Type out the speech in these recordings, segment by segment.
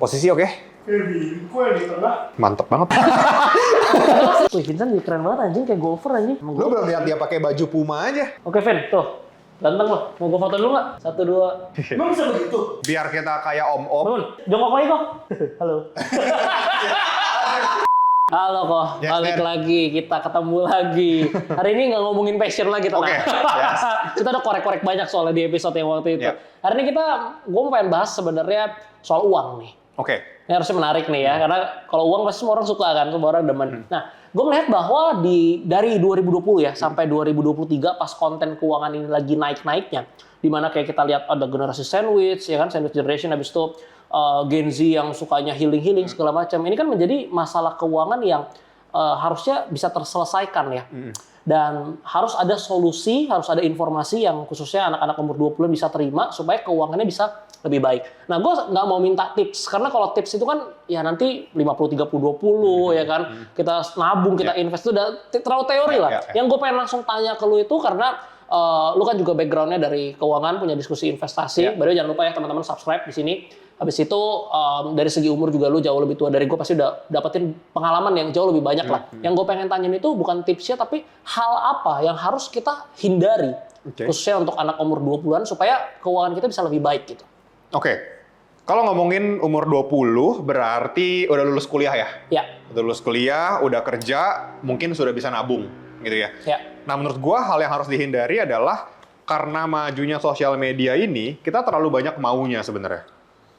Posisi oke? Bingko yang di tengah. Mantep banget. Wih, Vincent keren banget anjing, kayak golfer anjing. Lu belum lihat dia pakai baju Puma aja. Oke, Vin, tuh. Ganteng lo. Mau gue foto dulu nggak? 1, 2. Emang bisa begitu? Biar kita kayak om-om. Bangun, jongkok lagi kok. Halo. Halo kok, Yes, balik man. lagi, kita ketemu lagi. Hari ini nggak ngomongin passion lagi, tenang. Oke, yes. Kita udah korek-korek banyak soalnya di episode yang waktu itu. Yeah. Hari ini gue pengen bahas sebenarnya soal uang nih. Oke. Ini harusnya menarik nih ya, karena kalau uang pasti semua orang suka kan, semua orang demen. Nah, gue melihat bahwa dari 2020 ya sampai 2023 pas konten keuangan ini lagi naik-naiknya, dimana kayak kita lihat ada generasi sandwich, ya kan, sandwich generation, habis itu Gen Z yang sukanya healing-healing segala macam. Ini kan menjadi masalah keuangan yang harusnya bisa terselesaikan ya. Dan harus ada solusi, harus ada informasi yang khususnya anak-anak umur 20-an bisa terima supaya keuangannya bisa lebih baik. Nah, gue nggak mau minta tips, karena kalau tips itu kan ya nanti 50-30-20 ya kan. Kita nabung, kita invest, itu udah terlalu teori lah. Yang gue pengen langsung tanya ke lu itu karena lu kan juga background-nya dari keuangan, punya diskusi investasi. Baru jangan lupa ya teman-teman subscribe di sini. Habis itu dari segi umur juga lu jauh lebih tua dari gue, pasti udah dapetin pengalaman yang jauh lebih banyak lah. Yang gue pengen tanyain itu bukan tipsnya, tapi hal apa yang harus kita hindari, khususnya untuk anak umur 20-an supaya keuangan kita bisa lebih baik gitu. Oke. Kalau ngomongin umur 20 berarti udah lulus kuliah ya? Ya. Udah lulus kuliah, udah kerja, mungkin sudah bisa nabung gitu ya. Ya. Nah, menurut gua hal yang harus dihindari adalah karena majunya sosial media ini, kita terlalu banyak maunya sebenarnya.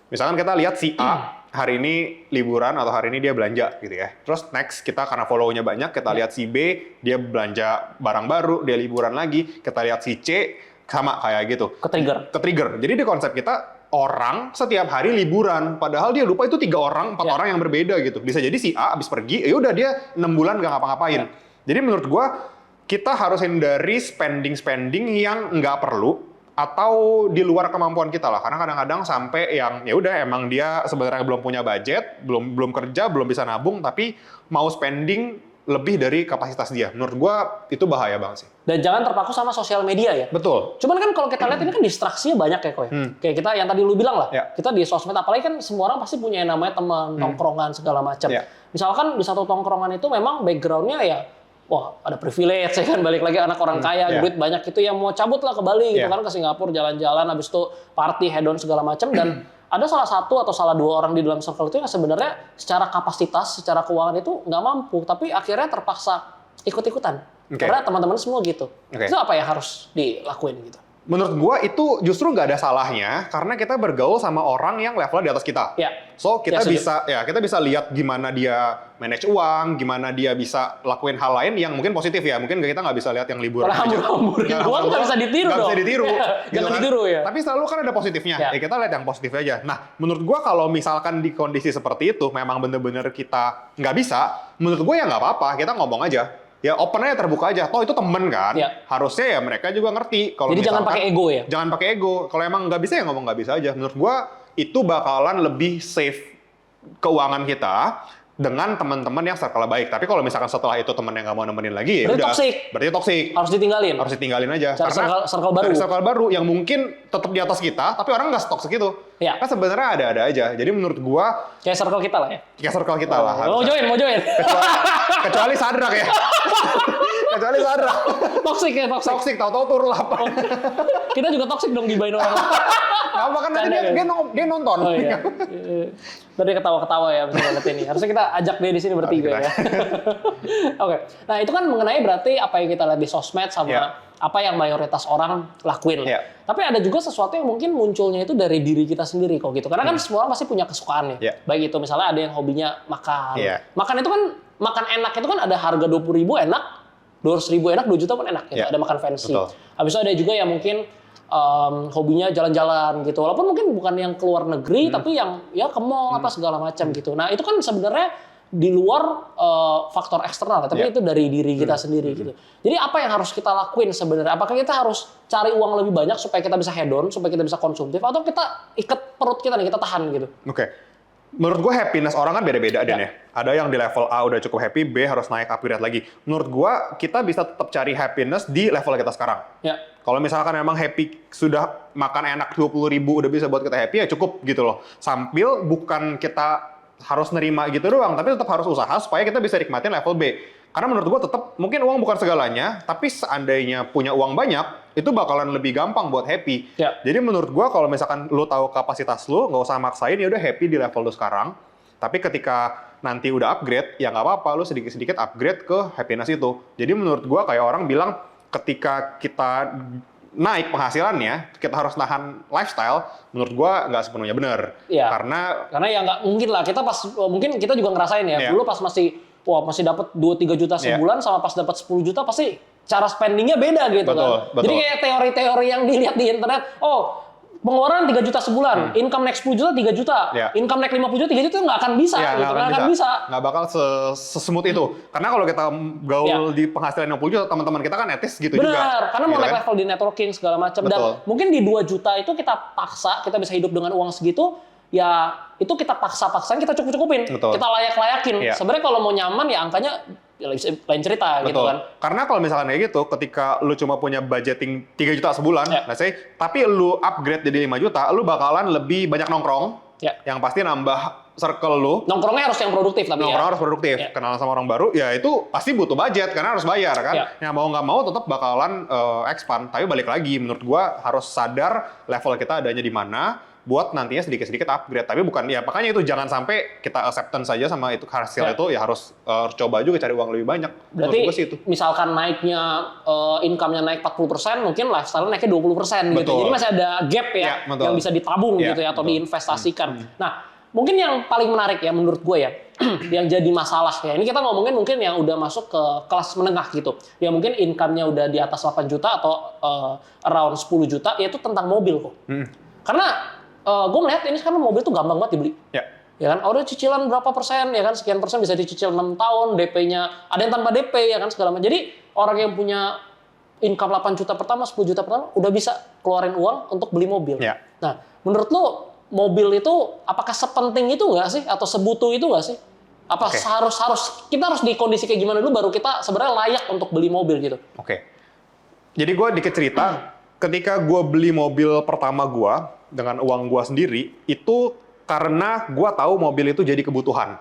Misalkan kita lihat si A hari ini liburan atau hari ini dia belanja gitu ya. Terus next kita karena follow-nya banyak, kita lihat si B, dia belanja barang baru, dia liburan lagi. Kita lihat si C, sama kayak gitu. Ke-trigger. Jadi di konsep kita, orang setiap hari liburan. Padahal dia lupa itu 3 orang, 4 orang yang berbeda gitu. Bisa jadi si A abis pergi, ya udah dia 6 bulan gak ngapa-ngapain. Jadi menurut gua, kita harus hindari spending yang nggak perlu atau di luar kemampuan kita lah, karena kadang-kadang sampai yang ya udah emang dia sebenarnya belum punya budget, belum kerja, belum bisa nabung, tapi mau spending lebih dari kapasitas dia. Menurut gua itu bahaya banget sih. Dan jangan terpaku sama sosial media ya. Betul. Cuman kan kalau kita lihat ini kan distraksinya banyak ya Koy. Kayak kita yang tadi lu bilang lah, kita di sosmed apalagi kan semua orang pasti punya yang namanya teman, tongkrongan segala macam. Misalkan di satu tongkrongan itu memang backgroundnya ya, wah ada privilege ya kan, balik lagi anak orang kaya, duit banyak itu yang mau cabut lah ke Bali gitu kan, ke Singapura jalan-jalan, habis itu party, hedon segala macam. Dan ada salah satu atau salah 2 orang di dalam circle itu yang sebenarnya secara kapasitas, secara keuangan itu nggak mampu, tapi akhirnya terpaksa ikut-ikutan. Karena teman-teman semua gitu. Itu apa yang harus dilakuin gitu? Menurut gua itu justru nggak ada salahnya karena kita bergaul sama orang yang levelnya di atas kita. So kita bisa lihat gimana dia manage uang, gimana dia bisa lakuin hal lain yang mungkin positif ya. Mungkin kita nggak bisa lihat yang liburan aja. Hambur-hamburin uang nggak bisa ditiru dong. Nggak bisa ditiru. Jangan ditiru ya. Tapi selalu kan ada positifnya. Ya kita lihat yang positif aja. Nah, menurut gua kalau misalkan di kondisi seperti itu memang bener-bener kita nggak bisa, menurut gua ya nggak apa-apa. Kita ngomong aja. Ya open aja, terbuka aja. Toh itu temen kan. Harusnya ya mereka juga ngerti. Kalau jadi jangan pakai ego ya? Jangan pakai ego. Kalau emang nggak bisa ya ngomong nggak bisa aja. Menurut gua itu bakalan lebih safe keuangan kita dengan teman-teman yang circle baik. Tapi kalau misalkan setelah itu teman yang nggak mau nemenin lagi, ya udah. Berarti toxic. Harus ditinggalin. Harus ditinggalin aja. Karena circle baru yang mungkin tetap di atas kita, tapi orang nggak toxic itu. Kan sebenarnya ada-ada aja. Jadi menurut gua kayak circle kita lah ya. Kayak circle kita lah. Mau join. Kecuali sadrak ya. Kecuali sadrak. Toxic. Tahu-tahu turun lapar. Kita juga toxic dong gibain orang. Apa kan nanti dia nonton. Oh iya. Tadi ketawa-ketawa ya misalnya ini. Harusnya kita ajak dia di sini bertiga ya. Oke. Nah, itu kan mengenai berarti apa yang kita lihat di sosmed sama apa yang mayoritas orang lakuin. Tapi ada juga sesuatu yang mungkin munculnya itu dari diri kita sendiri kok gitu. Karena kan semua orang pasti punya kesukaan ya. Baik itu misalnya ada yang hobinya makan. Makan itu kan, makan enak itu kan ada harga 20.000 enak, 200.000 enak, 2 juta pun enak gitu. Ada makan fancy. Habis itu ada juga yang mungkin hobinya jalan-jalan gitu, walaupun mungkin bukan yang keluar negeri tapi yang ya ke mall apa segala macam gitu. Nah itu kan sebenarnya di luar faktor eksternal, tapi itu dari diri kita sendiri gitu. Jadi apa yang harus kita lakuin sebenarnya? Apakah kita harus cari uang lebih banyak supaya kita bisa hedon, supaya kita bisa konsumtif, atau kita ikat perut kita nih, kita tahan gitu? menurut gue happiness orang kan beda-beda Ya. Dan ya. Ada yang di level A udah cukup happy, B harus naik upgrade lagi. Menurut gue kita bisa tetap cari happiness di level kita sekarang. Ya. Kalau misalkan emang happy sudah makan enak 20.000 udah bisa buat kita happy ya cukup gitu loh. Sambil bukan kita harus nerima gitu doang, tapi tetap harus usaha supaya kita bisa nikmatin level B. Karena menurut gue tetap mungkin uang bukan segalanya, tapi seandainya punya uang banyak, itu bakalan lebih gampang buat happy. Ya. Jadi menurut gue kalau misalkan lu tahu kapasitas lu, nggak usah maksain, ya udah happy di level lu sekarang. Tapi ketika nanti udah upgrade, ya nggak apa-apa, lu sedikit-sedikit upgrade ke happiness itu. Jadi menurut gue kayak orang bilang, ketika kita naik penghasilannya, kita harus nahan lifestyle, menurut gue nggak sepenuhnya benar. Iya. Karena Karena ya nggak mungkin lah, kita pas mungkin kita juga ngerasain ya. Iya. Dulu pas masih dapat 2-3 juta Iya. sebulan sama pas dapat 10 juta pasti cara spendingnya beda gitu Betul, kan. betul. Jadi kayak teori-teori yang dilihat di internet, pengeluaran 3 juta sebulan, income naik 10 juta 3 juta, Iya. income naik 50 juta 3 juta nggak akan bisa ya, gitu, nggak akan bisa. Nggak bakal sesmooth itu. Karena kalau kita gaul Iya. di penghasilan 60 juta, teman-teman kita kan etis gitu juga. Benar, karena mau Gitu naik kan? level di networking segala macam. Dan Betul. mungkin di 2 juta itu kita paksa, kita bisa hidup dengan uang segitu, ya itu kita paksa-paksain, kita cukup-cukupin. Betul. Kita layak-layakin. Iya. Sebenarnya kalau mau nyaman ya angkanya ya lain cerita gitu Betul. kan. Karena kalau misalkan kayak gitu, ketika lu cuma punya budgeting 3 juta sebulan, Ya. let's say, tapi lu upgrade jadi 5 juta, lu bakalan lebih banyak nongkrong, Ya. yang pasti nambah circle lu, Nongkrongnya harus yang produktif tapi nongkrong ya. harus produktif, Ya. kenalan sama orang baru, ya itu pasti butuh budget, karena harus bayar kan. Ya. Yang mau nggak mau tetap bakalan expand. Tapi balik lagi, menurut gua harus sadar level kita adanya di mana, buat nantinya sedikit-sedikit upgrade. Tapi bukan, ya makanya itu jangan sampai kita acceptance saja sama itu hasil Ya. itu, ya harus coba juga cari uang lebih banyak. Berarti Menurut gua sih itu. misalkan naiknya income-nya naik 40%, mungkin lifestyle naiknya 20% gitu. Betul. Jadi masih ada gap ya, Ya, betul. yang bisa ditabung Ya, gitu ya atau betul. diinvestasikan. Nah, mungkin yang paling menarik ya menurut gue ya, yang jadi masalah ya. Ini kita ngomongin mungkin yang udah masuk ke kelas menengah gitu. Ya mungkin income-nya udah di atas 8 juta atau around 10 juta, yaitu tentang mobil kok. Karena gue melihat ini sekarang mobil tuh gampang banget dibeli. Ya. Ya kan, udah cicilan berapa persen, ya kan, sekian persen bisa dicicil 6 tahun, DP-nya, ada yang tanpa DP, ya kan, segala macam. Jadi, orang yang punya income 8 juta pertama, 10 juta pertama, udah bisa keluarin uang untuk beli mobil. Ya. Nah, menurut lo, mobil itu apakah sepenting itu nggak sih? Atau sebutuh itu nggak sih? Apa Oke. kita harus di kondisi kayak gimana dulu, baru kita sebenarnya layak untuk beli mobil gitu? Oke. Jadi gue dikit cerita, ketika gue beli mobil pertama gue dengan uang gue sendiri, itu karena gue tahu mobil itu jadi kebutuhan.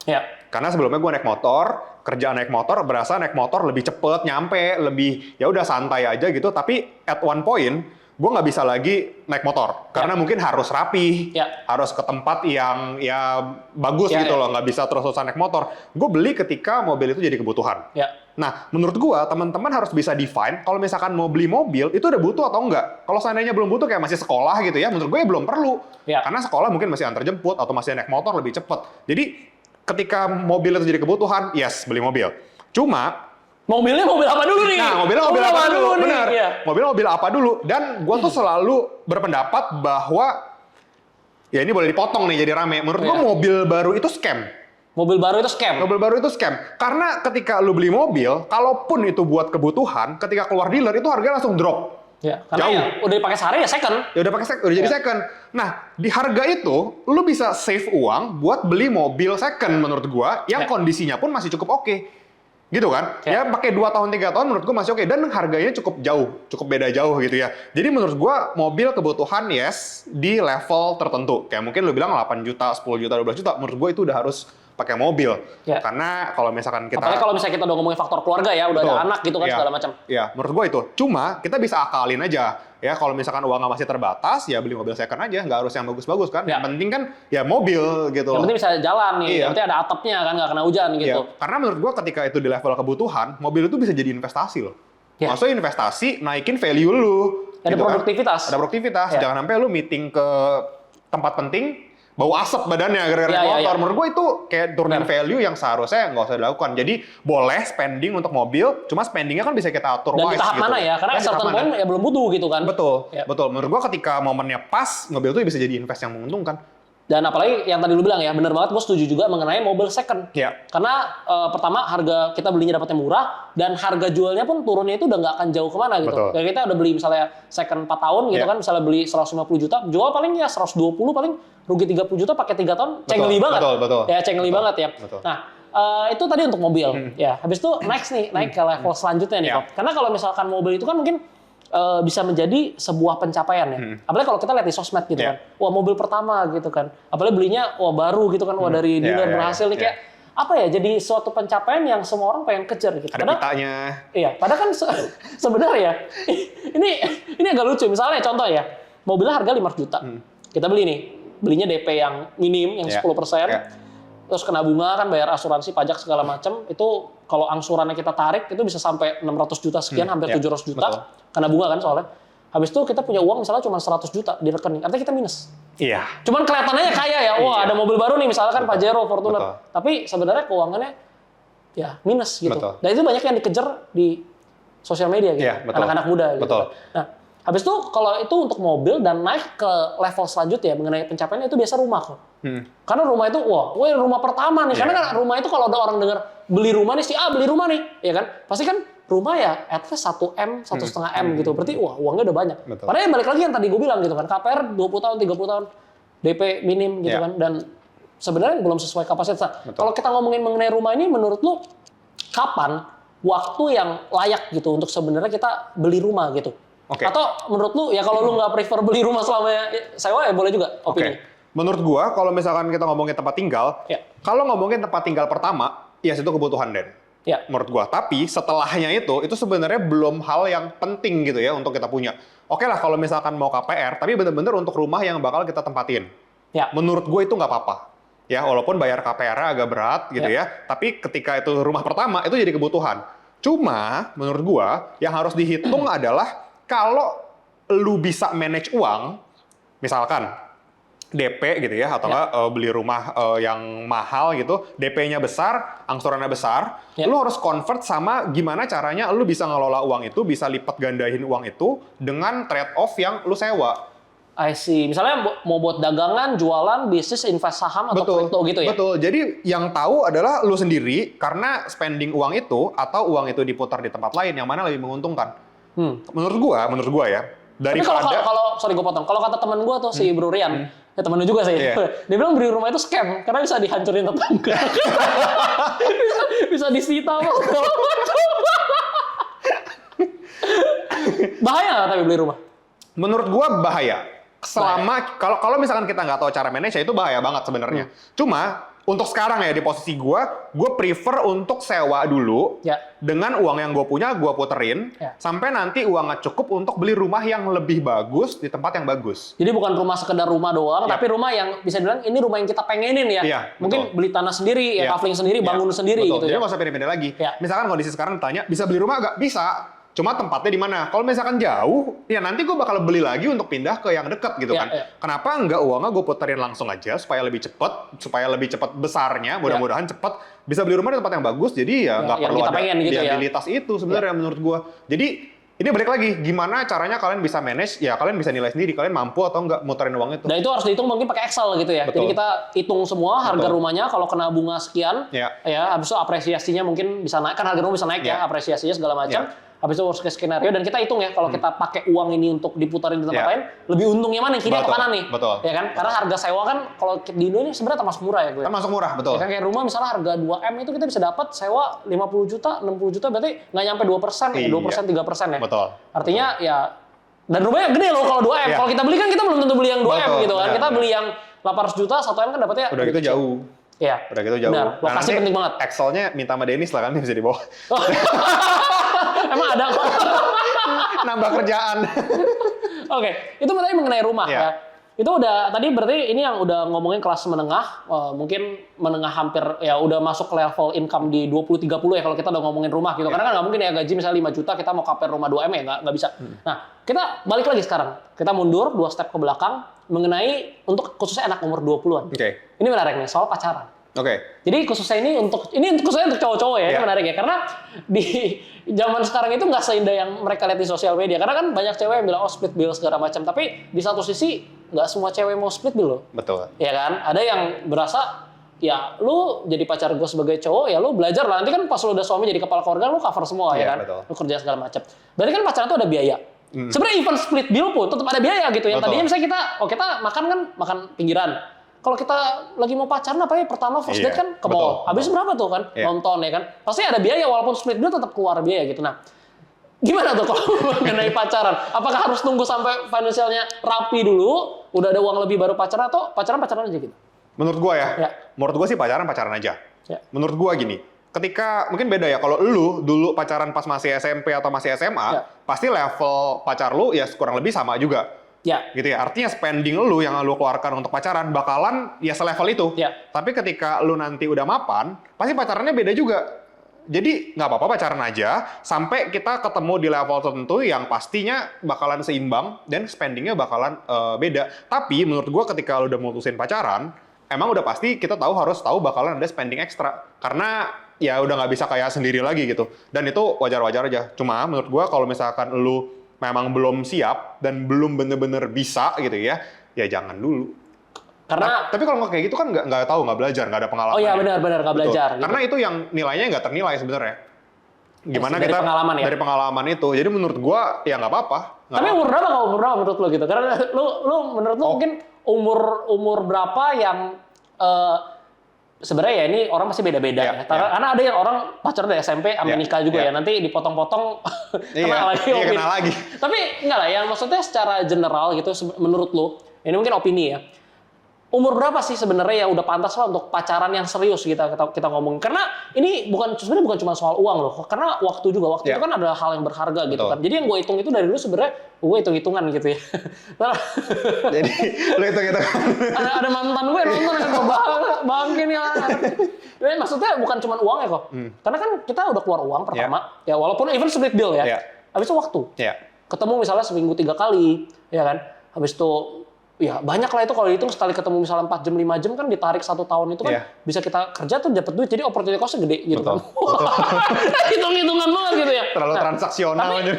Ya, Karena sebelumnya gue naik motor, kerjaan naik motor, berasa naik motor lebih cepet, nyampe, lebih ya udah santai aja gitu. Tapi at one point, gue nggak bisa lagi naik motor. Karena mungkin harus rapi, Ya. harus ke tempat yang ya bagus Ya, gitu ya. loh, nggak bisa terus-terusan naik motor. Gue beli ketika mobil itu jadi kebutuhan. ya, Nah, menurut gua teman-teman harus bisa define kalau misalkan mau beli mobil itu udah butuh atau enggak. Kalau seandainya belum butuh kayak masih sekolah gitu ya, menurut gue ya belum perlu. Ya. Karena sekolah mungkin masih antar jemput atau masih naik motor lebih cepat. Jadi ketika mobil itu jadi kebutuhan, yes, beli mobil. Cuma mobilnya mobil apa dulu nih? nah, mobilnya mobil apa dulu? nih? Benar. Iya. Mobilnya mobil apa dulu? Dan gua tuh selalu berpendapat bahwa ya ini boleh dipotong nih jadi rame. Menurut gua Iya. mobil baru itu scam. Mobil baru itu scam. Mobil baru itu scam. Karena ketika lu beli mobil, kalaupun itu buat kebutuhan, ketika keluar dealer itu harganya langsung drop. Ya, karena Jauh. ya udah dipakai sehari ya second. Ya udah pakai udah jadi Ya. second. Nah, di harga itu lu bisa save uang buat beli mobil second menurut gua yang Ya. kondisinya pun masih cukup oke. Gitu kan? Ya. Ya pakai 2 tahun 3 tahun menurut gua masih oke dan harganya cukup jauh, cukup beda jauh gitu ya. Jadi menurut gua mobil kebutuhan yes di level tertentu. Kayak mungkin lu bilang 8 juta, 10 juta, 12 juta, menurut gua itu udah harus pakai mobil. Ya. Karena kalau misalkan kita Apalagi kalau misalnya kita udah ngomongin faktor keluarga ya, udah Betul. ada anak gitu kan Iya. segala macam. Ya, menurut gua itu. Cuma kita bisa akalin aja. Ya, kalau misalkan uang masih terbatas, ya beli mobil second aja. Nggak harus yang bagus-bagus kan. Ya. Yang penting kan ya mobil gitu Yang loh. penting bisa jalan nih, Iya. yang penting ada atapnya kan, nggak kena hujan Iya. gitu. Karena menurut gua ketika itu di level kebutuhan, mobil itu bisa jadi investasi loh. Ya. Maksudnya investasi naikin value lu. Ada gitu kan. produktivitas. Ada produktivitas. Ya. Jangan sampai lu meeting ke tempat penting, bau asap badannya gara-gara Ya, naik ya, motor. ya. Menurut gue itu kayak turunin Benar. value yang seharusnya nggak usah dilakukan. Jadi boleh spending untuk mobil, cuma spendingnya kan bisa kita atur Dan di wise tahap gitu. mana ya? Karena Dan di tahap certain mana. point ya belum butuh gitu kan. Betul, Ya. betul. Menurut gua ketika momennya pas, mobil itu bisa jadi invest yang menguntungkan. Dan apalagi yang tadi lu bilang ya, bener banget, gue setuju juga mengenai mobil second. Iya. Karena pertama harga kita belinya dapatnya murah, dan harga jualnya pun turunnya itu udah nggak akan jauh kemana gitu. Betul. Kayak kita udah beli misalnya second 4 tahun gitu Iya. kan, misalnya beli 150 juta, jual paling ya 120, paling rugi 30 juta pakai 3 tahun, cengli banget. Betul. Ya cengli Betul. banget ya. Betul. Nah, itu tadi untuk mobil. Ya, habis itu naik ke level selanjutnya nih, Iya. Kok. Karena kalau misalkan mobil itu kan mungkin bisa menjadi sebuah pencapaian ya. Apalagi kalau kita lihat di sosmed gitu Iya. kan. Wah, mobil pertama gitu kan. Apalagi belinya wah baru gitu kan. Wah, dari Iya, dealer iya, berhasil nih iya. kayak apa ya? Jadi suatu pencapaian yang semua orang pengen kejar gitu. Ada pitanya. Iya, padahal kan sebenarnya ini agak lucu. Misalnya contoh ya, mobilnya harga 500 juta. Kita beli nih. Belinya DP yang minim yang Iya. 10%. Iya. Terus kena bunga kan, bayar asuransi, pajak segala macam. Itu kalau angsurannya kita tarik itu bisa sampai 600 juta sekian, hampir Iya. 700 juta. Betul. Kena bunga kan soalnya. Habis itu kita punya uang misalnya cuma 100 juta di rekening. Artinya kita minus. Iya. Cuman kelihatannya kaya ya. Wah, Iya. ada mobil baru nih misalnya kan Betul. Pajero, Fortuner. Betul. Tapi sebenarnya keuangannya ya minus gitu. Betul. Dan itu banyak yang dikejar di sosial media gitu. Iya, betul. Anak-anak muda gitu. Betul. Nah, habis itu kalau itu untuk mobil dan naik ke level selanjutnya mengenai pencapaiannya itu biasa rumah kok. Karena rumah itu, wah, rumah pertama nih. Karena Iya. kan rumah itu kalau ada orang dengar beli rumah nih, si A beli rumah nih, ya kan? Pasti kan rumah ya at least 1M, 1,5 M gitu. Berarti wah uangnya udah banyak. Betul. Padahal balik lagi yang tadi gue bilang gitu kan, KPR 20 tahun, 30 tahun, DP minim gitu Iya. kan. Dan sebenarnya belum sesuai kapasitas. Nah, Betul. kalau kita ngomongin mengenai rumah ini, menurut lu kapan waktu yang layak gitu untuk sebenarnya kita beli rumah gitu? Oke. Atau menurut lu ya kalau lu nggak prefer beli rumah selama sewa ya boleh juga Oke. opini. Menurut gua kalau misalkan kita ngomongin tempat tinggal, Ya. kalau ngomongin tempat tinggal pertama, ya itu kebutuhan Den. Ya. Menurut gua. Tapi setelahnya itu sebenarnya belum hal yang penting gitu ya untuk kita punya. Oke lah kalau misalkan mau KPR, tapi bener-bener untuk rumah yang bakal kita tempatin. Ya. Menurut gue itu nggak apa-apa. Ya, walaupun bayar KPR agak berat gitu ya. Tapi ketika itu rumah pertama, itu jadi kebutuhan. Cuma, menurut gua, yang harus dihitung adalah kalau lu bisa manage uang, misalkan DP gitu ya, atau nggak beli rumah yang mahal gitu, DP-nya besar, angsurannya besar, Ya. lu harus convert sama gimana caranya lu bisa ngelola uang itu, bisa lipat gandain uang itu dengan trade-off yang lu sewa. I see. Misalnya mau buat dagangan, jualan, bisnis, invest saham atau kripto gitu ya? Betul. Jadi yang tahu adalah lu sendiri karena spending uang itu atau uang itu diputar di tempat lain yang mana lebih menguntungkan. Menurut gua ya. Tapi kalau sorry gue potong. Kalau kata teman gue tuh si Bro Rian, ya temen lu juga sih. Iya. Dia bilang beli rumah itu scam karena bisa dihancurin tetangga. bisa disita. Bahaya nggak tapi beli rumah? Menurut gua bahaya. Selama kalau misalkan kita nggak tahu cara manage ya itu bahaya banget sebenarnya. Cuma untuk sekarang ya di posisi gua prefer untuk sewa dulu. Ya. Dengan uang yang gue punya, gue puterin Ya. sampai nanti uangnya cukup untuk beli rumah yang lebih bagus di tempat yang bagus. Jadi bukan rumah sekedar rumah doang, Ya. tapi rumah yang bisa dibilang ini rumah yang kita pengenin ya. Iya, Mungkin betul. beli tanah sendiri, ya, Iya. kafling sendiri, Iya, bangun sendiri betul. gitu Jadi ya. nggak usah pindah-pindah lagi. Iya. Misalkan kondisi sekarang ditanya, bisa beli rumah nggak? Bisa. Cuma tempatnya di mana? Kalau misalkan jauh, ya nanti gue bakal beli lagi untuk pindah ke yang dekat gitu Iya, kan. iya. Kenapa nggak uangnya gue puterin langsung aja supaya lebih cepet besarnya, mudah-mudahan cepet bisa beli rumah di tempat yang bagus. Jadi ya nggak yang perlu kita ada pengen gitu ya. liabilitas itu sebenarnya menurut gue. Jadi ini balik lagi, gimana caranya kalian bisa manage? Ya kalian bisa nilai sendiri, kalian mampu atau nggak muterin uang itu. Dan itu harus dihitung mungkin pakai Excel gitu ya. Betul. Jadi kita hitung semua harga Betul. rumahnya, kalau kena bunga sekian, Ya. habis itu apresiasinya mungkin bisa naik, kan harga rumah bisa naik ya, Ya. apresiasinya segala macam. Ya. Habis itu worst case skenario, dan kita hitung ya, kalau kita pakai uang ini untuk diputarin di tempat Ya. lain, lebih untungnya mana, kiri atau Betul, kanan nih? betul. Ya kan? Karena harga sewa kan, kalau di Indo ini sebenarnya termasuk murah ya gue. Kan masuk murah, betul. Ya kan kayak rumah misalnya harga 2M itu kita bisa dapat sewa 50 juta, 60 juta, berarti nggak nyampe 2%, Iya. 2%, 3% ya. Betul. Artinya ya, dan rumahnya gede loh kalau 2M. Iya. Kalau kita beli kan kita belum tentu beli yang 2M Betul, gitu kan. benar, Kita benar. beli yang 800 juta, 1M kan dapatnya Udah gitu jauh. Iya. Udah gitu jauh. Benar, lokasi nanti penting banget. Excelnya minta sama Dennis lah kan, bisa dibawa. Emang ada kok. Nambah kerjaan. Oke, itu berarti mengenai rumah Iya. ya. Itu udah tadi berarti ini yang udah ngomongin kelas menengah, mungkin menengah hampir ya udah masuk ke level income di 20-30 ya kalau kita udah ngomongin rumah gitu. Karena kan nggak mungkin ya gaji misalnya 5 juta kita mau KPR rumah 2M ya nggak bisa. Nah, kita balik lagi sekarang. Kita mundur 2 step ke belakang mengenai untuk khususnya anak umur 20-an. Oke. Ini menarik nih soal pacaran. Oke. Jadi khususnya ini khususnya untuk cowok-cowok ya, ini Iya. menarik ya. Karena di zaman sekarang itu nggak seindah yang mereka lihat di sosial media. Karena kan banyak cewek yang bilang, oh split bill segala macam. Tapi di satu sisi nggak semua cewek mau split bill loh. Betul. Ya kan? Ada yang berasa ya lu jadi pacar gue sebagai cowok ya lu belajar lah. Nanti kan pas lu udah suami jadi kepala keluarga lu cover semua ya Iya, kan? betul. Lu kerja segala macam. Berarti kan pacaran tuh ada biaya. Sebenarnya even split bill pun tetap ada biaya gitu. Yang Betul. tadinya misalnya kita makan kan makan pinggiran. Kalau kita lagi mau pacaran apa ya pertama first date Iya, kan ke mall. betul, Habis betul. berapa tuh kan? Iya. Nonton ya kan. Pasti ada biaya walaupun split bill tetap keluar biaya gitu. Nah, gimana tuh kalau mengenai pacaran? Apakah harus tunggu sampai finansialnya rapi dulu, udah ada uang lebih baru pacaran atau pacaran aja gitu? Menurut gua ya, Ya. menurut gua sih pacaran aja. Ya. Menurut gua gini, ketika mungkin beda ya, kalau lu dulu pacaran pas masih SMP atau masih SMA, Ya. pasti level pacar lu ya kurang lebih sama juga. Ya. Gitu ya, artinya spending lu yang lu keluarkan untuk pacaran bakalan ya selevel itu. Ya. Tapi ketika lu nanti udah mapan, pasti pacarannya beda juga. Jadi nggak apa-apa pacaran aja, sampai kita ketemu di level tertentu yang pastinya bakalan seimbang dan spendingnya bakalan beda. Tapi menurut gua ketika lu udah mutusin pacaran, emang udah pasti kita harus tahu bakalan ada spending ekstra. Karena ya udah nggak bisa kayak sendiri lagi gitu. Dan itu wajar-wajar aja. Cuma menurut gua kalau misalkan lu memang belum siap dan belum bener-bener bisa gitu ya jangan dulu. Karena Tapi kalau nggak kayak gitu kan nggak tahu, nggak belajar, nggak ada pengalaman. oh iya benar-benar nggak Betul. belajar. Gitu. Karena itu yang nilainya nggak ternilai sebenarnya. Gimana Dari kita pengalaman ya? dari pengalaman itu. Jadi menurut gua ya nggak apa-apa. Nggak Tapi apa-apa. umur berapa kalau umur berapa menurut lo gitu? Karena lu menurut lu Oh. mungkin umur berapa yang sebenarnya ya ini orang pasti beda-beda Iya, ya. Karena ada yang orang pacaran dari SMP sampai Iya, nikah juga iya. ya. Nanti dipotong-potong Iya, kena lagi iya, opini. kena lagi. Tapi enggak lah, yang maksudnya secara general gitu menurut lu, ini mungkin opini ya. Umur berapa sih sebenarnya yang udah pantas lah untuk pacaran yang serius kita ngomongin? Karena ini sebenarnya bukan cuma soal uang loh. Karena waktu juga Iya. itu kan adalah hal yang berharga gitu Betul. kan. Jadi yang gue hitung itu dari dulu sebenarnya gue hitung-hitungan gitu ya. Jadi lu itu ada mantan gue nonton kan bangke nih anak. Jadi maksudnya bukan cuma uang ya kok. Karena kan kita udah keluar uang pertama. Ya walaupun even split bill ya. Iya. Habis itu waktu. ya. Ketemu misalnya seminggu 3 kali, ya kan. Habis itu ya banyak lah itu kalau dihitung sekali ketemu misalnya 4 jam 5 jam kan ditarik 1 tahun itu kan Iya. bisa kita kerja tuh dapat duit jadi opportunity cost-nya gede gitu Betul. kan. Hitung-hitungan banget gitu ya. Terlalu Nah, transaksional aja.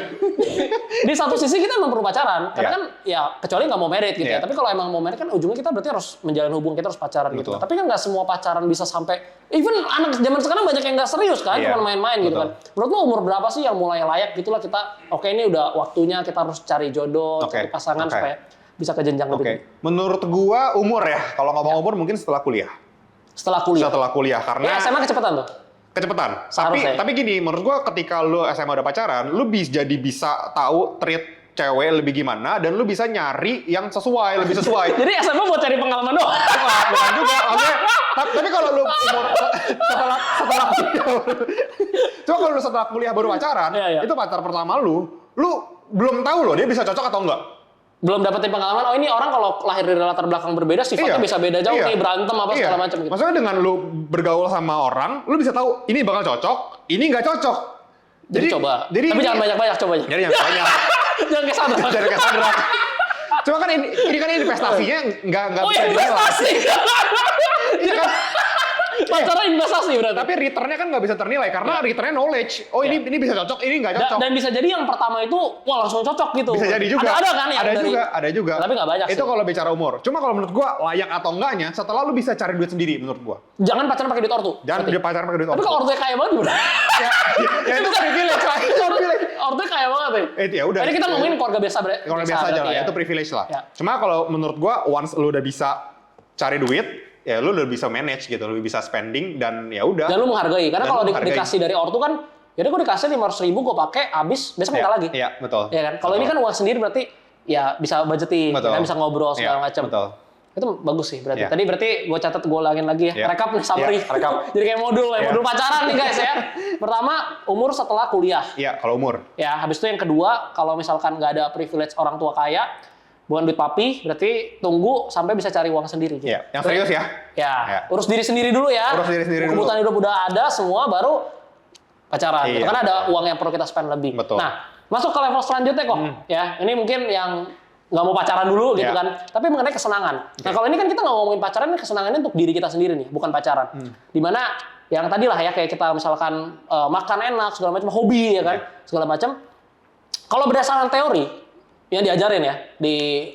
di satu sisi kita memang perlu pacaran karena Iya. kan ya kecuali nggak mau married gitu ya. Iya. Tapi kalau emang mau married kan ujungnya kita berarti harus menjalin hubungan, kita harus pacaran gitu. Betul. Tapi kan nggak semua pacaran bisa sampai even anak zaman sekarang banyak yang nggak serius kan, Iya. cuma main-main gitu Betul. kan. Menurut lo umur berapa sih yang mulai layak gitulah kita oke ini udah waktunya kita harus cari jodoh, Oke. cari pasangan Oke. supaya bisa ke jenjang Oke. lebih tinggi. Menurut gua umur ya. Kalau ngomong umur mungkin setelah kuliah. Setelah kuliah. Setelah kuliah karena Ya SMA kecepatan tuh. kecepatan. Seharusnya. Tapi gini, menurut gua ketika lu SMA udah pacaran, lu bisa tahu treat cewek lebih gimana dan lu bisa nyari yang lebih sesuai. Jadi SMA buat cari pengalaman doang. Bukan juga, maksudnya. Tapi kalau lu umur setelah kuliah, coba kalau lu setelah kuliah baru pacaran, Iya, iya. itu pacar pertama lu belum tahu loh dia bisa cocok atau enggak. Belum dapetin pengalaman, oh ini orang kalau lahir dari latar belakang berbeda sifatnya Iya. bisa beda jauh Iya. nih, berantem apa Iya. segala macam gitu. Maksudnya dengan lu bergaul sama orang, lu bisa tahu ini bakal cocok, ini nggak cocok. Jadi coba. Tapi ini- jangan banyak-banyak cobanya. Jadi jangan banyak. Jangan kayak sadar. Jadi kayak sadar. Cuma kan ini kan investasinya nggak Oh bisa dinilai. investasi. Iya kan? Pacaran investasi berarti. Tapi returnnya kan nggak bisa ternilai karena returnnya knowledge. Oh ini bisa cocok, ini nggak cocok. Dan bisa jadi yang pertama itu wah langsung cocok gitu. Bisa jadi juga. Ada kan yang Ada juga. Tapi nggak banyak Itu sih. kalau bicara umur. Cuma kalau menurut gua layak atau enggaknya setelah lu bisa cari duit sendiri menurut gua. Jangan pacaran pakai duit ortu. Jangan Berarti. dia pacaran pakai duit Tapi orang kalau tua. ortunya kaya banget gimana? Ya itu privilege lah. Itu privilege. Ortunya kaya banget ya. Ya udah. Ini kita ngomongin keluarga biasa Kalau biasa aja berarti lah, itu privilege lah. Ya. Cuma kalau menurut gua once lu udah bisa cari duit, ya lu udah bisa manage gitu, lu bisa spending dan ya udah. Dan lu menghargai. Karena Dan kalau lu menghargai. dikasih dari ortu kan, ya gue dikasih 500.000 gue pakai, habis besok minta lagi. Iya, betul. Ya kan. Kalau ini kan uang sendiri berarti ya bisa budgeting, Betul. kan bisa ngobrol segala Iya, macam. betul. Itu bagus sih berarti. Iya. Tadi berarti gue catat gue ulangin lagi ya. Iya. Rekap nih summary. Iya, rekap. Jadi kayak modul ya, Iya. modul pacaran nih guys ya. Pertama, umur setelah kuliah. Iya, kalau umur. Ya, habis itu yang kedua, kalau misalkan nggak ada privilege orang tua kaya, bukan duit papi, berarti tunggu sampai bisa cari uang sendiri. Gitu. Iya, yang serius ya. Ya, Ya. urus diri sendiri dulu ya. Urus diri sendiri dulu. Kebutuhan hidup udah ada semua, baru pacaran. Iya, Gitu. Karena ada betul. uang yang perlu kita spend lebih. Betul. Nah, masuk ke level selanjutnya kok. Ya, ini mungkin yang nggak mau pacaran dulu gitu Iya. kan. Tapi mengenai kesenangan. Nah, kalau ini kan kita nggak ngomongin pacaran, ini kesenangannya untuk diri kita sendiri nih, bukan pacaran. Dimana yang tadi lah ya, kayak kita misalkan makan enak, segala macam, hobi ya kan, segala macam. Kalau berdasarkan teori yang diajarin ya di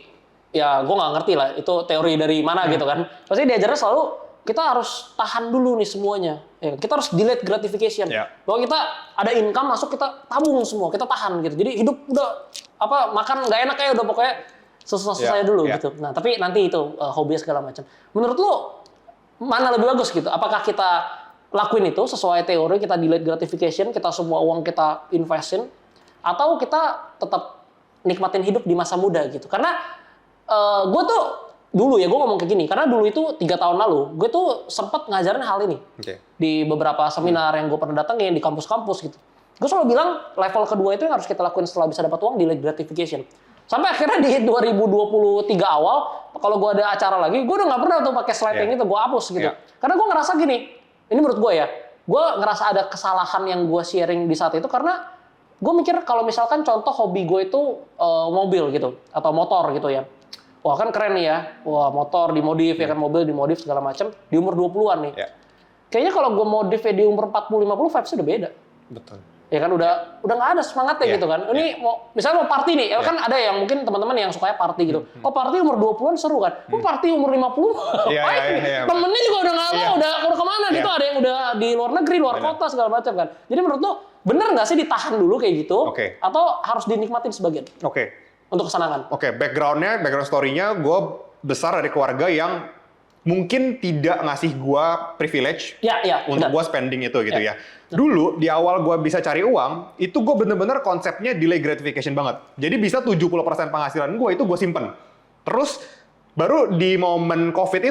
ya gue nggak ngerti lah itu teori dari mana gitu kan. Pasti diajarnya selalu kita harus tahan dulu nih semuanya. Ya, kita harus delayed gratification. Bahwa kita ada income masuk kita tabung semua, kita tahan gitu. Jadi hidup udah makan nggak enak ya udah pokoknya selesai dulu gitu. Nah tapi nanti itu hobi segala macam. Menurut lu mana lebih bagus gitu? Apakah kita lakuin itu sesuai teori kita delayed gratification, kita semua uang kita investin, atau kita tetap nikmatin hidup di masa muda gitu? Karena gue tuh dulu ya gue ngomong kayak gini, karena dulu itu 3 tahun lalu gue tuh sempat ngajarin hal ini di beberapa seminar yang gue pernah datengin di kampus-kampus gitu. Gue selalu bilang level kedua itu yang harus kita lakuin setelah bisa dapat uang, delayed gratification. Sampai akhirnya di 2023 awal, kalau gue ada acara lagi, gue udah nggak pernah tuh pakai slide yang itu, gue hapus gitu. Karena gue ngerasa gini, ini menurut gue ya, gue ngerasa ada kesalahan yang gue sharing di saat itu karena gue mikir kalau misalkan contoh hobi gue itu mobil gitu atau motor gitu ya. Wah kan keren nih ya, wah motor dimodif ya kan, mobil dimodif segala macam di umur 20-an nih. Kayaknya kalau gue modif di umur 40-50 vibes udah beda. Betul. Ya kan udah nggak ada semangatnya gitu kan. Ini misalnya mau party nih, kan ada yang mungkin teman-teman yang sukanya party gitu. Oh party umur 20-an seru kan. Oh party umur 50. Temennya juga udah nggak mau, udah kemana gitu, ada yang udah di luar negeri, luar kota segala macam kan. Jadi menurut lo bener nggak sih ditahan dulu kayak gitu? Atau harus dinikmatin sebagian? Untuk kesenangan. Background story-nya gue besar dari keluarga yang mungkin tidak ngasih gue privilege untuk gue spending itu gitu ya. Dulu di awal gue bisa cari uang, itu gue bener-bener konsepnya delay gratification banget. Jadi bisa 70% penghasilan gue simpen. Terus baru di momen COVID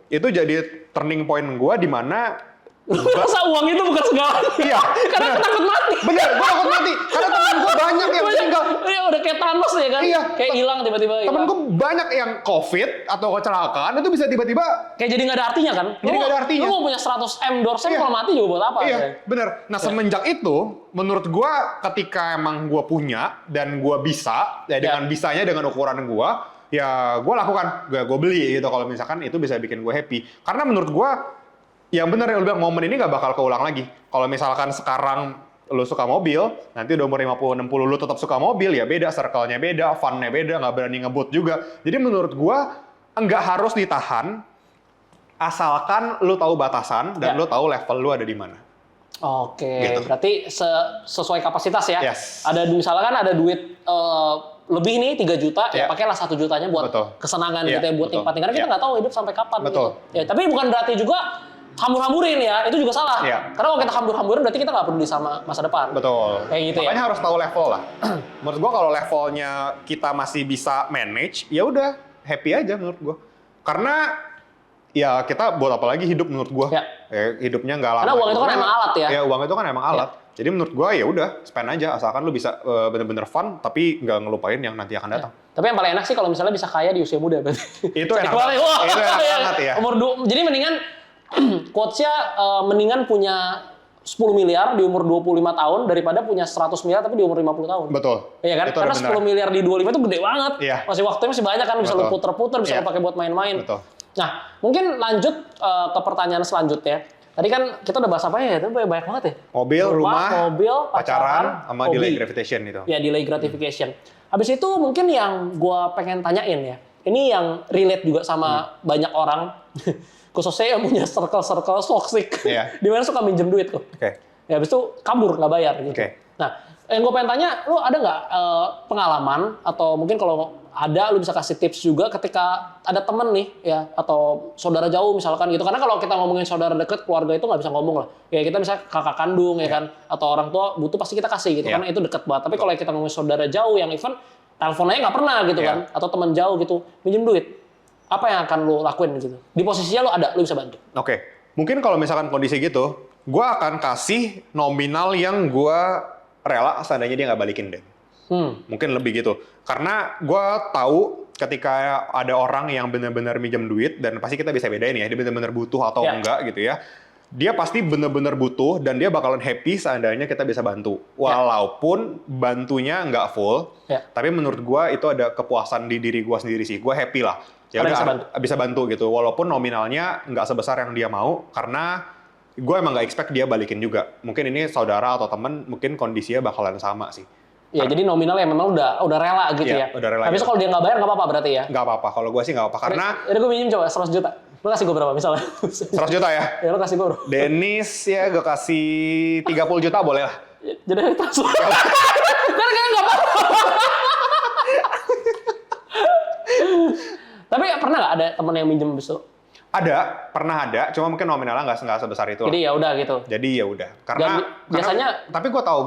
itu jadi turning point gue di mana masa uang itu bukan segala. Karena takut mati. Bener, gue takut mati. Karena temen gue banyak yang meninggal. Iya, udah kayak Thanos ya kan? Kayak hilang tiba-tiba. Temen gue banyak yang COVID atau kecelakaan itu bisa tiba-tiba kayak jadi nggak ada artinya kan? Jadi nggak ada artinya. Lu mau punya 100 M doorstep kalau mati juga buat apa? Bener. Nah semenjak itu, menurut gue ketika emang gue punya dan gue bisa, dengan bisanya dengan ukuran gue, ya gue lakukan, gue beli gitu kalau misalkan itu bisa bikin gue happy. Karena menurut gue yang benar yang lu bilang, momen ini nggak bakal keulang lagi. Kalau misalkan sekarang lu suka mobil, nanti udah umur 50-60 lu tetap suka mobil, ya beda, circle-nya beda, fun-nya beda, nggak berani ngebut juga. Jadi menurut gua, nggak harus ditahan, asalkan lu tahu batasan dan lu tahu level lu ada di mana. Gitu. Berarti sesuai kapasitas ya. Ada misalkan ada duit lebih nih 3 juta, ya pakailah 1 jutanya buat kesenangan gitu ya, buat nikmatin. Karena kita nggak tahu hidup sampai kapan gitu. Ya, tapi bukan berarti juga hambur-hamburin ya, itu juga salah. Karena kalau kita hambur-hamburin berarti kita nggak peduli sama masa depan. Kayak gitu. Makanya harus tahu level lah. Menurut gua kalau levelnya kita masih bisa manage, ya udah happy aja menurut gua. Karena ya kita buat apa lagi hidup menurut gua. Hidupnya nggak lama. Karena uang itu kan emang alat ya. Ya uang itu kan emang alat. Jadi menurut gua ya udah spend aja, asalkan lu bisa bener-bener fun tapi nggak ngelupain yang nanti akan datang. Tapi yang paling enak sih kalau misalnya bisa kaya di usia muda berarti. Itu enak banget ya. Jadi mendingan quotes-nya mendingan punya 10 miliar di umur 25 tahun daripada punya 100 miliar tapi di umur 50 tahun. Betul. Iya kan? Karena 10 miliar di 25 itu gede banget. Masih waktunya masih banyak kan, bisa lu puter-puter, bisa lu pakai buat main-main. Nah, mungkin lanjut ke pertanyaan selanjutnya. Tadi kan kita udah bahas apa ya? Itu banyak banget ya. Rumah, mobil, pacaran, sama delay gratification itu. Ya, delay gratification. Habis itu mungkin yang gua pengen tanyain ya. Ini yang relate juga sama banyak orang. Khususnya yang punya circle-circle toxic. Dimana suka minjem duit kok. Ya habis itu kabur, nggak bayar gitu. Nah, yang gue pengen tanya, lu ada nggak pengalaman atau mungkin kalau ada lu bisa kasih tips juga ketika ada temen nih ya atau saudara jauh misalkan gitu. Karena kalau kita ngomongin saudara deket, keluarga itu nggak bisa ngomong lah. Ya kita misalnya kakak kandung ya kan, atau orang tua butuh pasti kita kasih gitu karena itu deket banget. Tapi kalau kita ngomongin saudara jauh yang even telepon aja nggak pernah gitu kan, atau teman jauh gitu minjem duit. Apa yang akan lo lakuin gitu? Di posisinya lo ada, lo bisa bantu. Mungkin kalau misalkan kondisi gitu, gue akan kasih nominal yang gue rela seandainya dia nggak balikin deh. Mungkin lebih gitu. Karena gue tahu ketika ada orang yang benar-benar minjem duit, dan pasti kita bisa bedain ya, dia benar-benar butuh atau enggak gitu ya. Dia pasti benar-benar butuh dan dia bakalan happy seandainya kita bisa bantu. Walaupun bantunya nggak full, tapi menurut gue itu ada kepuasan di diri gue sendiri sih. Gue happy lah. Ya udah bisa bantu gitu. Walaupun nominalnya nggak sebesar yang dia mau, karena gue emang nggak expect dia balikin juga. Mungkin ini saudara atau teman, mungkin kondisinya bakalan sama sih. Ya, jadi nominal ya memang udah rela gitu Iya, ya. udah rela Habis itu gitu. kalau dia nggak bayar nggak apa-apa berarti ya? Nggak apa-apa, kalau gue sih nggak apa-apa. Karena Jadi gue minjem coba 100 juta. Lo kasih gue berapa misalnya? 100 juta ya. Ya lo kasih gue bro. Dennis ya gue kasih 30 juta boleh lah. Jadi transfer. Kan nggak apa-apa. Tapi pernah nggak ada temen yang minjem habis itu? Pernah ada, cuma mungkin nominalnya nggak sebesar itu. Jadi ya udah gitu. Jadi ya udah. Dan biasanya- tapi gue tahu.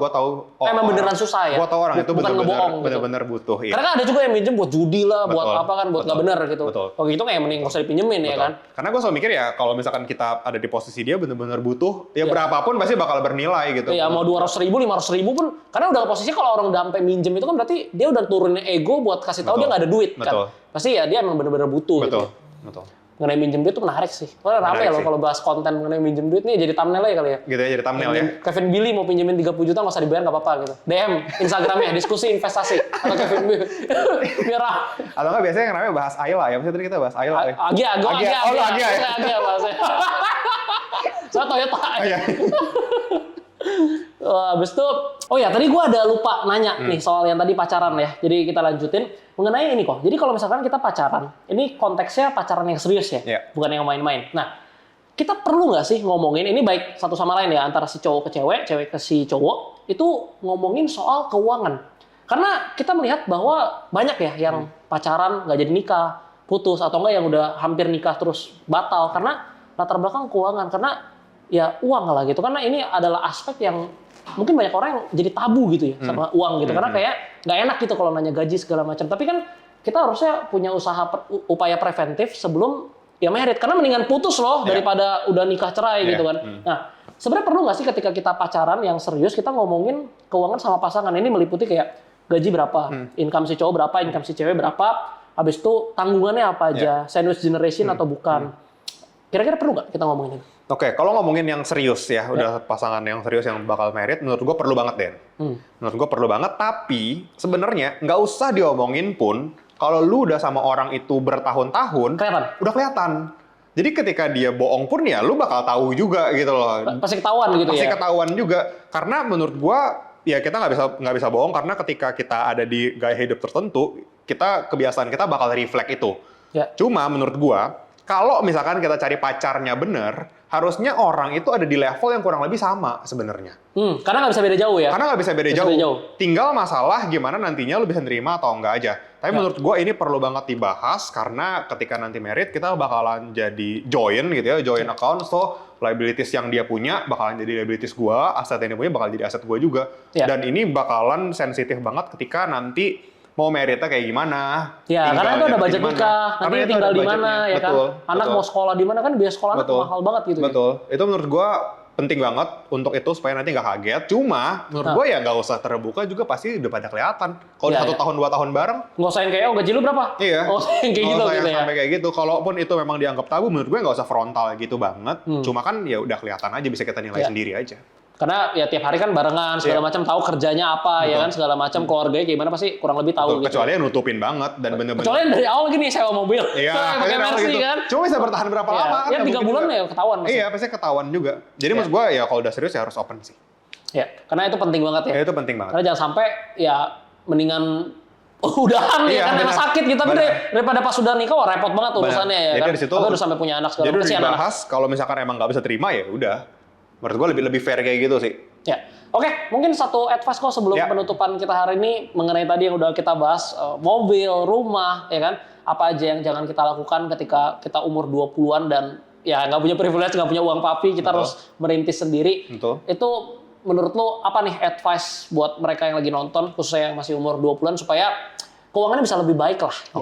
Emang beneran susah ya? Gue tahu orang itu Bukan ngebohong gitu. bener-bener butuh. Iya. Karena kan ada juga yang minjem buat judi lah, buat Betul. apa kan, buat nggak bener gitu. Betul. Kalau gitu kayak mending nggak usah dipinjemin ya Betul. kan. Karena gue selalu mikir ya, kalau misalkan kita ada di posisi dia bener-bener butuh, ya Iya. berapapun pasti bakal bernilai gitu. Ya mau 200.000, 500.000 pun, karena udah posisinya kalau orang udah sampai minjem itu kan berarti dia udah turunin ego buat kasih tahu Betul. dia nggak ada duit Betul. kan. Pasti ya dia emang bener-bener butuh Betul. gitu. Betul. Mengenai minjem duit itu menarik sih. Wah, rame Menarik loh sih. kalau bahas konten mengenai minjem duit nih jadi thumbnail aja kali ya. Gitu ya jadi thumbnail ya. Kevin Billy mau pinjemin 30 juta nggak usah dibayar nggak apa-apa gitu. DM Instagramnya diskusi investasi atau Kevin Billy. Biar Atau nggak biasanya yang namanya bahas Ayla ya. Maksudnya tadi kita bahas Ayla ya. Agia. Oh, lu Agia ya? Agia bahasanya. Saya Toyota. Iya. Habis itu, oh ya tadi gue ada lupa nanya nih soal yang tadi pacaran ya. Jadi kita lanjutin mengenai ini kok. Jadi kalau misalkan kita pacaran, ini konteksnya pacaran yang serius ya, Iya. bukan yang main-main. Nah, kita perlu nggak sih ngomongin ini baik satu sama lain ya antara si cowok ke cewek ke si cowok itu ngomongin soal keuangan. Karena kita melihat bahwa banyak ya yang pacaran nggak jadi nikah, putus atau enggak yang udah hampir nikah terus batal karena latar belakang keuangan karena ya uang lah gitu karena ini adalah aspek yang mungkin banyak orang yang jadi tabu gitu ya sama uang gitu karena kayak nggak enak gitu kalau nanya gaji segala macam tapi kan kita harusnya punya upaya preventif sebelum ya merit karena mendingan putus loh daripada udah nikah cerai gitu kan. Nah sebenarnya perlu nggak sih ketika kita pacaran yang serius kita ngomongin keuangan sama pasangan ini meliputi kayak gaji berapa, income si cowok berapa, income si cewek berapa, habis itu tanggungannya apa aja, sandwich generation atau bukan. Kira-kira perlu nggak kita ngomongin ini? Oke, kalau ngomongin yang serius ya, udah pasangan yang serius yang bakal merit, menurut gue perlu banget, Den. Menurut gue perlu banget, tapi sebenarnya nggak usah diomongin pun, kalau lu udah sama orang itu bertahun-tahun, Kelihatan? udah kelihatan. Jadi ketika dia bohong pun ya, lu bakal tahu juga gitu loh. Pasti ketahuan gitu Pasti ya? ketahuan juga. Karena menurut gue, ya kita nggak bisa bohong, karena ketika kita ada di gaya hidup tertentu, kebiasaan kita bakal reflect itu. Ya. Cuma menurut gue, kalau misalkan kita cari pacarnya bener, harusnya orang itu ada di level yang kurang lebih sama sebenarnya. Karena nggak bisa beda jauh ya? Karena nggak bisa beda Nggak bisa jauh. beda jauh. Tinggal masalah gimana nantinya lu bisa nerima atau enggak aja. Tapi menurut gue ini perlu banget dibahas karena ketika nanti merit kita bakalan jadi join gitu ya, join account. So liabilities yang dia punya bakalan jadi liabilities gue, aset yang dia punya bakal jadi aset gue juga. Ya. Dan ini bakalan sensitif banget ketika nanti mau meritnya kayak gimana. Ya, karena itu ada budget gimana. nikah, Karena nanti itu tinggal ada di mana budgetnya. ya Betul, kan. Anak betul. mau sekolah di mana kan biaya sekolah anak Betul. mahal banget gitu ya. Betul. Itu menurut gua penting banget untuk itu supaya nanti nggak kaget. Cuma menurut gua ya nggak usah terbuka juga pasti udah pada kelihatan. Kalau Ya, 1 ya. tahun 2 tahun bareng, Nggak usah yang kayak, oh gaji lu berapa? iya. Oh, yang kayak Nggak gitu usah yang ya. sampai kayak gitu. Kalaupun itu memang dianggap tabu, menurut gue nggak usah frontal gitu banget. Cuma kan ya udah kelihatan aja, bisa kita nilai Ya. sendiri aja. Karena ya tiap hari kan barengan, segala Iya. macam tahu kerjanya apa ya Betul. kan, segala macam keluarganya gimana pasti kurang lebih tahu Betul. gitu. Kecuali yang nutupin banget dan bener-bener. Kecuali yang dari awal gini sewa mobil. Iya, pakai kayak Mercy gitu. kan. Cuma bisa bertahan berapa Iya. lama kan? Ya nggak 3 mungkin bulan juga. ya ketahuan pasti. Iya, pasti ketahuan juga. Jadi Iya. maksud gue ya kalau udah serius ya harus open sih. Ya, karena itu penting banget ya. Ya itu penting banget. Karena jangan sampai ya mendingan udahan Iya, ya kan enak benar. sakit gitu tapi Benar. daripada pas sudah nikah wah repot banget Benar. urusannya ya Jadi kan. dari situ- Tapi udah sampai punya anak segala Jadi udah kesian anak. dibahas kalau misalkan emang nggak bisa terima ya udah. Menurut gue lebih fair kayak gitu sih. Ya. Oke, mungkin satu advice kok sebelum Ya. penutupan kita hari ini mengenai tadi yang udah kita bahas mobil, rumah, ya kan? Apa aja yang jangan kita lakukan ketika kita umur 20-an dan ya nggak punya privilege, nggak punya uang papi, kita Betul. harus merintis sendiri. Betul. Itu menurut lo apa nih advice buat mereka yang lagi nonton khususnya yang masih umur 20-an supaya keuangannya bisa lebih baik lah. gitu.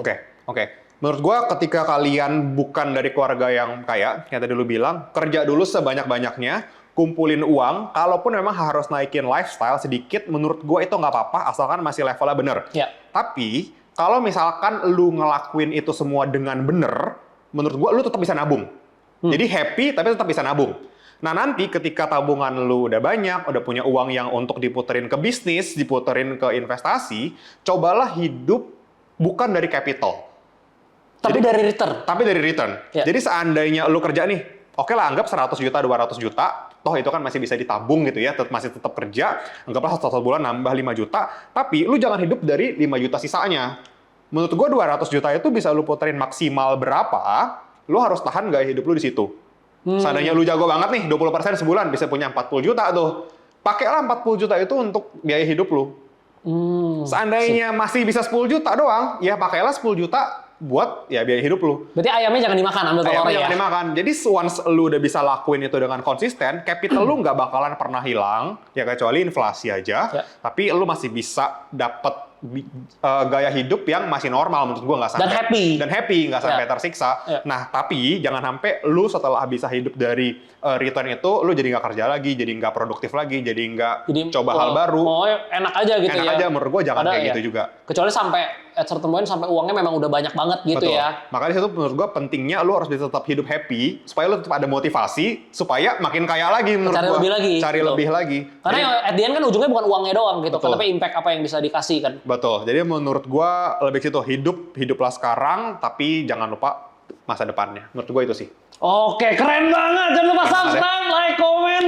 Oke. Menurut gua ketika kalian bukan dari keluarga yang kaya, yang tadi lu bilang, kerja dulu sebanyak-banyaknya, kumpulin uang, kalaupun memang harus naikin lifestyle sedikit, menurut gua itu nggak apa-apa, asalkan masih levelnya bener. Ya. Tapi, kalau misalkan lu ngelakuin itu semua dengan bener, menurut gua lu tetap bisa nabung. Jadi happy, tapi tetap bisa nabung. Nah nanti ketika tabungan lu udah banyak, udah punya uang yang untuk diputerin ke bisnis, diputerin ke investasi, cobalah hidup bukan dari capital. Tapi dari return. Tapi dari return. Ya. Jadi seandainya lu kerja nih, oke lah anggap 100 juta, 200 juta, toh itu kan masih bisa ditabung gitu ya, masih tetap kerja, anggaplah satu bulan nambah 5 juta, tapi lu jangan hidup dari 5 juta sisanya. Menurut gue 200 juta itu bisa lu puterin maksimal berapa, lu harus tahan gaya hidup lu di situ. Seandainya lu jago banget nih, 20% sebulan bisa punya 40 juta tuh. Pakailah 40 juta itu untuk biaya hidup lu. Seandainya masih bisa 10 juta doang, ya pakailah 10 juta buat ya biaya hidup lu. Berarti ayamnya jangan dimakan, ambil telurnya Ayamnya ya. jangan dimakan. Jadi once lu udah bisa lakuin itu dengan konsisten, capital lu nggak bakalan pernah hilang, ya kecuali inflasi aja. Ya. Tapi lu masih bisa dapet gaya hidup yang masih normal menurut gua, nggak sampai Dan happy. nggak sampai Ya. tersiksa. Ya. Nah tapi jangan sampai lu setelah bisa hidup dari return itu, lu jadi nggak kerja lagi, jadi nggak produktif lagi, jadi nggak coba hal baru. Oh, enak aja gitu Enak ya. aja, menurut gua jangan Padahal kayak ya. gitu juga. Kecuali sampai at certain point sampai uangnya memang udah banyak banget gitu Betul. ya. Makanya itu menurut gua pentingnya lu harus bisa tetap hidup happy supaya lu tetap ada motivasi supaya makin kaya lagi menurut Cari gua. lebih lagi, Cari betul. lebih lagi. Karena at the end kan ujungnya bukan uangnya doang gitu, Betul. tapi impact apa yang bisa dikasih kan. Betul. Jadi menurut gua lebih situ hiduplah sekarang tapi jangan lupa masa depannya. Menurut gua itu sih. Oke, keren banget. Jangan lupa Keren subscribe, like, komen,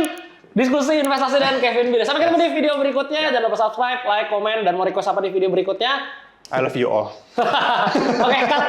diskusi investasi dengan Kevin Bill. Sampai ketemu di video berikutnya. Jangan lupa subscribe, like, komen, dan mau request apa di video berikutnya. I love you all. Oke, cut.